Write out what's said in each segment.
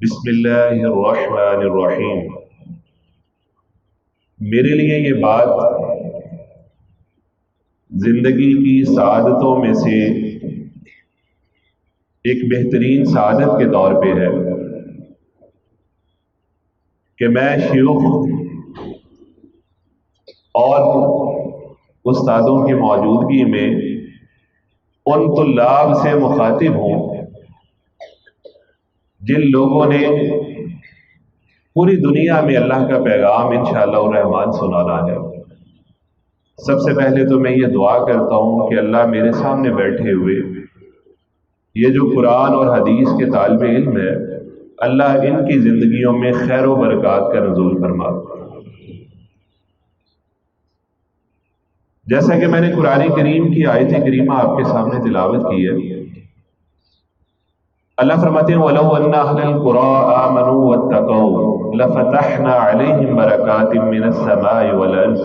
بسم اللہ الرحمن الرحیم۔ میرے لیے یہ بات زندگی کی سعادتوں میں سے ایک بہترین سعادت کے طور پہ ہے کہ میں شیوخ اور استادوں کی موجودگی میں ان طلاب سے مخاطب ہوں جن لوگوں نے پوری دنیا میں اللہ کا پیغام انشاءاللہ الرحمن سنانا ہے۔ سب سے پہلے تو میں یہ دعا کرتا ہوں کہ اللہ میرے سامنے بیٹھے ہوئے یہ جو قرآن اور حدیث کے طالب علم ہے، اللہ ان کی زندگیوں میں خیر و برکات کا نزول فرما۔ جیسا کہ میں نے قرآن کریم کی آیت کریمہ آپ کے سامنے تلاوت کی ہے، اللہ فرماتے ہیں وَلَوْ أَنَّ أَهْلَ الْقُرَىٰ آمَنُوا وَاتَّقَوْا لَفَتَحْنَا عَلَيْهِمْ بَرَكَاتٍ مِّنَ السَّمَاءِ وَالْأَرْضِ،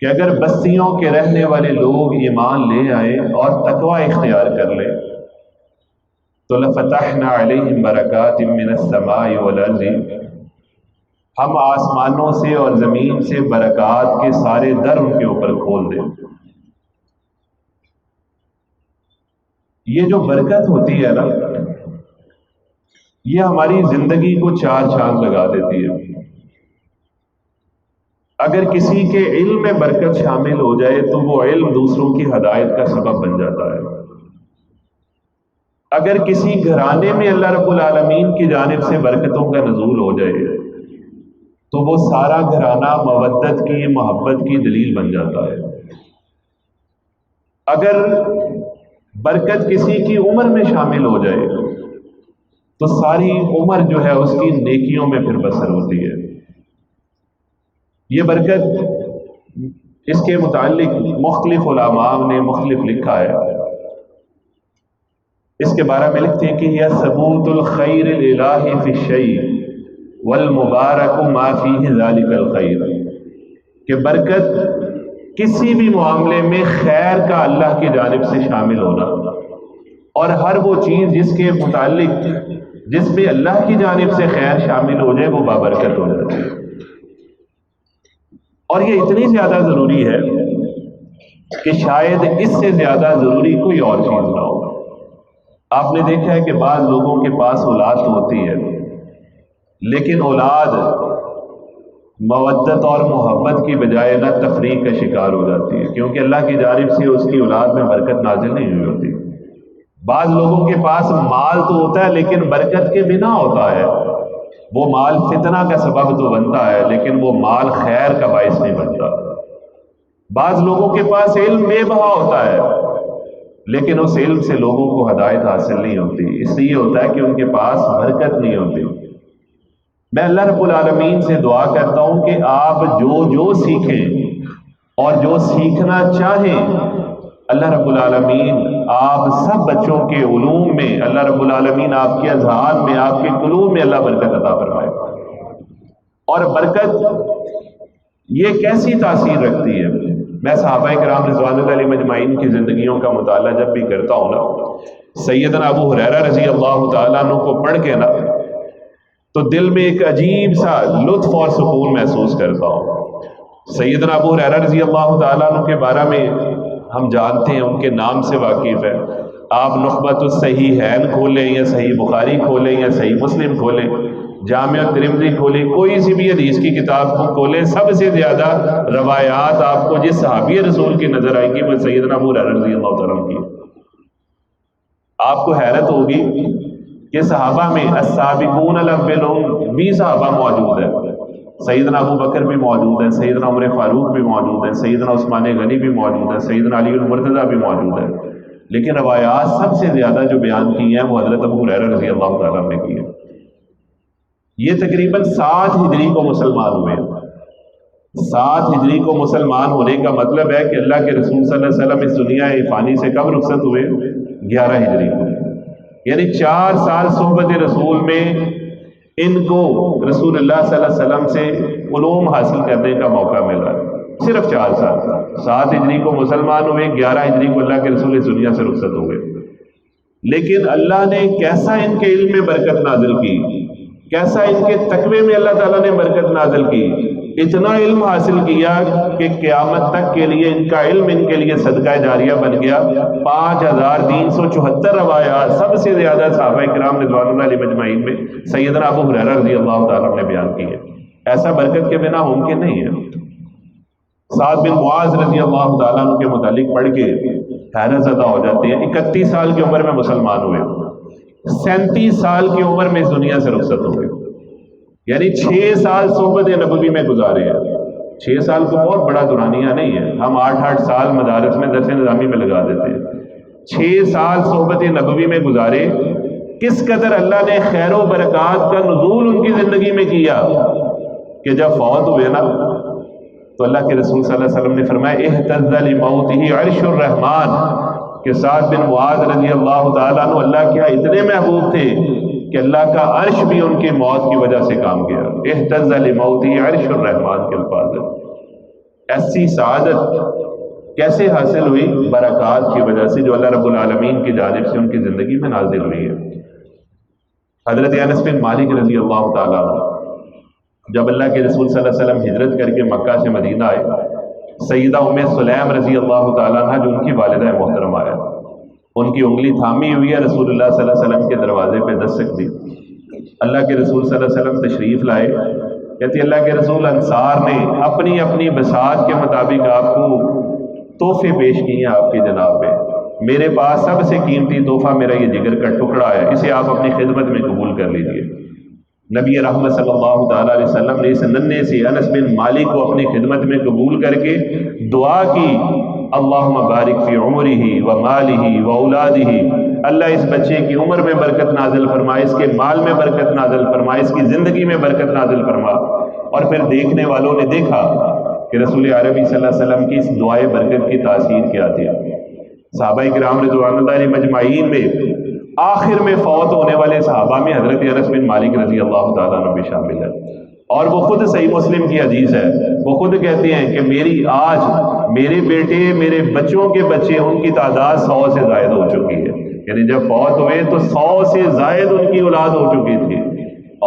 کہ اگر بستیوں کے رہنے والے لوگ ایمان لے آئے اور تقوی اختیار کر لیں تو لَفَتَحْنَا عَلَيْهِمْ بَرَكَاتٍ مِّنَ السَّمَاءِ وَالْأَرْضِ، ہم آسمانوں سے اور زمین سے برکات کے سارے در ان کے اوپر کھول دیں۔ یہ جو برکت ہوتی ہے نا، یہ ہماری زندگی کو چار چاند لگا دیتی ہے۔ اگر کسی کے علم میں برکت شامل ہو جائے تو وہ علم دوسروں کی ہدایت کا سبب بن جاتا ہے۔ اگر کسی گھرانے میں اللہ رب العالمین کی جانب سے برکتوں کا نزول ہو جائے تو وہ سارا گھرانہ مودت کی، محبت کی دلیل بن جاتا ہے۔ اگر برکت کسی کی عمر میں شامل ہو جائے تو ساری عمر جو ہے اس کی نیکیوں میں پھر بسر ہوتی ہے۔ یہ برکت، اس کے متعلق مختلف علماء نے مختلف لکھا ہے۔ اس کے بارے میں لکھتے ہیں کہ یہ ثبوت الخیر الالہی فی الشیء والمبارک ما فیہ ذالک الخیر، کہ برکت کسی بھی معاملے میں خیر کا اللہ کی جانب سے شامل ہونا، اور ہر وہ چیز جس کے متعلق جس میں اللہ کی جانب سے خیر شامل ہو جائے وہ بابرکت ہو جاتی ہے۔ اور یہ اتنی زیادہ ضروری ہے کہ شاید اس سے زیادہ ضروری کوئی اور چیز نہ ہو۔ آپ نے دیکھا ہے کہ بعض لوگوں کے پاس اولاد تو ہوتی ہے لیکن اولاد مودت اور محبت کی بجائے نہ تفریق کا شکار ہو جاتی ہے، کیونکہ اللہ کی جانب سے اس کی اولاد میں برکت نازل نہیں ہوئی ہوتی۔ بعض لوگوں کے پاس مال تو ہوتا ہے لیکن برکت کے بنا ہوتا ہے، وہ مال فتنہ کا سبب تو بنتا ہے لیکن وہ مال خیر کا باعث نہیں بنتا۔ بعض لوگوں کے پاس علم بے بہا ہوتا ہے لیکن اس علم سے لوگوں کو ہدایت حاصل نہیں ہوتی، اس لیے ہوتا ہے کہ ان کے پاس برکت نہیں ہوتی۔ میں اللہ رب العالمین سے دعا کرتا ہوں کہ آپ جو سیکھیں اور جو سیکھنا چاہیں، اللہ رب العالمین آپ سب بچوں کے علوم میں، اللہ رب العالمین آپ کے اذہان میں، آپ کے قلوب میں اللہ برکت عطا فرمائے۔ اور برکت یہ کیسی تاثیر رکھتی ہے؟ میں صحابہ کرام رضوان اللہ علیہم اجمعین کی زندگیوں کا مطالعہ جب بھی کرتا ہوں نا، سیدنا ابو ہریرہ رضی اللہ تعالیٰ عنہ کو پڑھ کے نا تو دل میں ایک عجیب سا لطف اور سکون محسوس کرتا ہوں۔ سیدنا ابو ہریرہ رضی اللہ تعالیٰ عنہ کے بارے میں ہم جانتے ہیں، ان کے نام سے واقف ہے۔ آپ نخبۃ الصحیحین کھولیں یا صحیح بخاری کھولیں یا صحیح مسلم کھولیں، جامع ترمذی کھولیں، کوئی سی بھی حدیث کی کتاب کو کھولیں، سب سے زیادہ روایات آپ کو جس صحابی رسول کی نظر آئے گی وہ سیدنا ابو ہریرہ رضی اللہ تعالیٰ عنہ کی۔ آپ کو حیرت ہوگی کہ صحابہ میں السابقون الاولون 20 صحابہ موجود ہیں، سیدنا ابو بکر بھی موجود ہیں، سیدنا عمر فاروق بھی موجود ہیں، سیدنا عثمان غنی بھی موجود ہیں، سیدنا علی المرتضیٰ بھی موجود ہیں، لیکن روایات سب سے زیادہ جو بیان کی ہیں وہ حضرت ابو ہریرہ رضی اللہ تعالیٰ عنہ نے کی ہے۔ یہ تقریباً 7 ہجری کو مسلمان ہوئے۔ 7 ہجری کو مسلمان ہونے کا مطلب ہے کہ اللہ کے رسول صلی اللہ علیہ وسلم اس دنیا فانی سے کب رخصت ہوئے؟ 11 ہجری کو، یعنی 4 سال صحبت رسول میں ان کو رسول اللہ صلی اللہ علیہ وسلم سے علوم حاصل کرنے کا موقع ملا، صرف 4 سال۔ 7 ہجری کو مسلمان ہوئے، 11 ہجری کو اللہ کے رسول اس دنیا سے رخصت ہو گئے۔ لیکن اللہ نے کیسا ان کے علم میں برکت نازل کی، کیسا ان کے تقوی میں اللہ تعالیٰ نے برکت نازل کی، اتنا علم حاصل کیا کہ قیامت تک کے لیے ان کا علم ان کے لیے صدقہ جاریہ بن گیا۔ 5374 روایات، سب سے زیادہ صحابہ کرام رضوان اللہ علیہ مجمعین میں سیدنا ابو ہریرہ رضی اللہ تعالیٰ نے بیان کی ہے۔ ایسا برکت کے بنا ممکن نہیں ہے۔ سعد بن معاذ رضی اللہ تعالیٰ عنہ کے متعلق پڑھ کے حیرت زدہ ہو جاتے ہیں۔ 31 سال کی عمر میں مسلمان ہوئے، 37 سال کی عمر میں اس دنیا سے رخصت ہو گئے، یعنی 6 سال صحبت نبوی میں گزارے ہیں۔ 6 سال کو بہت بڑا دورانیہ نہیں ہے، ہم 8 سال مدارس میں درس نظامی میں لگا دیتے ہیں۔ 6 سال صحبت نبوی میں گزارے، کس قدر اللہ نے خیر و برکات کا نزول ان کی زندگی میں کیا کہ جب فوت ہوئے نا تو اللہ کے رسول صلی اللہ علیہ وسلم نے فرمایا اہتز لموتہ عرش الرحمن، کہ سعد بن معاذ رضی اللہ تعالیٰ عنہ اللہ کے اتنے محبوب تھے کہ اللہ کا عرش بھی ان کی موت کی وجہ سے کام کیا۔ اہتز لموتہ عرش الرحمن کے الفاظ ہیں۔ ایسی سعادت کیسے حاصل ہوئی؟ برکات کی وجہ سے جو اللہ رب العالمین کی جانب سے ان کی زندگی میں نازل ہوئی ہے۔ حضرت انس بن مالک رضی اللہ تعالیٰ عنہ جب اللہ کے رسول صلی اللہ علیہ وسلم ہجرت کر کے مکہ سے مدینہ آئے، سیدہ ام سلیم رضی اللہ تعالیٰ عنہ جو ان کی والدہ محترمہ ہے، ان کی انگلی تھامی ہوئی ہے، رسول اللہ صلی اللہ علیہ وسلم کے دروازے پہ دستک دی۔ اللہ کے رسول صلی اللہ علیہ وسلم تشریف لائے، کہتی اللہ کے رسول انصار نے اپنی اپنی بساط کے مطابق آپ کو تحفے پیش کیے ہیں آپ کی جناب میں، میرے پاس سب سے قیمتی تحفہ میرا یہ جگر کا ٹکڑا ہے، اسے آپ اپنی خدمت میں قبول کر لیجئے۔ نبی رحمت صلی اللہ تعالیٰ علیہ وسلم نے اس ننھے سے انس بن مالک کو اپنی خدمت میں قبول کر کے دعا کی، اللہم بارک فی عمرہ و مالہ و اولادہ، اللہ اس بچے کی عمر میں برکت نازل فرما، اس کے مال میں برکت نازل فرما، اس کی زندگی میں برکت نازل فرما۔ اور پھر دیکھنے والوں نے دیکھا کہ رسول عربی صلی اللہ علیہ وسلم کی اس دعائے برکت کی تاثیر کیا تھی۔ صحابہ کرام رضوان اللہ علیہ مجمعین میں آخر میں فوت ہونے والے صحابہ میں حضرت انس بن مالک رضی اللہ تعالیٰ عنہ بھی شامل ہے، اور وہ خود صحیح مسلم کی حدیث ہے، وہ خود کہتے ہیں کہ میری آج میرے بیٹے میرے بچوں کے بچے ان کی تعداد 100 سے زائد ہو چکی ہے، یعنی جب فوت ہوئے تو 100 سے زائد ان کی اولاد ہو چکی تھی،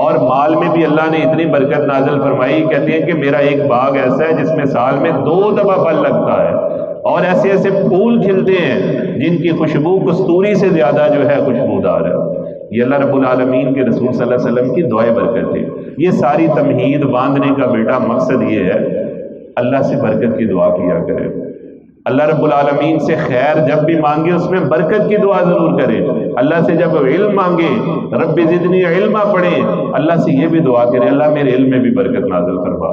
اور مال میں بھی اللہ نے اتنی برکت نازل فرمائی، کہتے ہیں کہ میرا ایک باغ ایسا ہے جس میں سال میں 2 دفعہ پھل لگتا ہے، اور ایسے ایسے پھول کھلتے ہیں جن کی خوشبو کستوری سے زیادہ جو ہے خوشبودار ہے۔ یہ اللہ رب العالمین کے رسول صلی اللہ علیہ وسلم کی دعائیں برکت ہے۔ یہ ساری تمہید باندھنے کا بیٹا مقصد یہ ہے، اللہ سے برکت کی دعا کیا کرے۔ اللہ رب العالمین سے خیر جب بھی مانگے اس میں برکت کی دعا ضرور کرے۔ اللہ سے جب علم مانگے رب زدنی علما پڑھے، اللہ سے یہ بھی دعا کرے اللہ میرے علم میں بھی برکت نازل فرما۔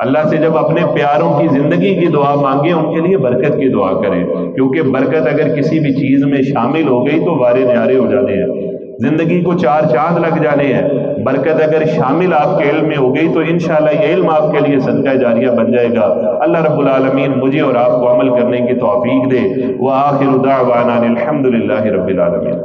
اللہ سے جب اپنے پیاروں کی زندگی کی دعا مانگے ان کے لیے برکت کی دعا کرے، کیونکہ برکت اگر کسی بھی چیز میں شامل ہو گئی تو وارے نیارے ہو جانے ہیں، زندگی کو 4 چاند لگ جانے ہیں۔ برکت اگر شامل آپ کے علم میں ہو گئی تو انشاءاللہ یہ علم آپ کے لیے صدقہ جاریہ بن جائے گا۔ اللہ رب العالمین مجھے اور آپ کو عمل کرنے کی توفیق دے۔ وآخر دعوانا الحمد للہ رب العالمین۔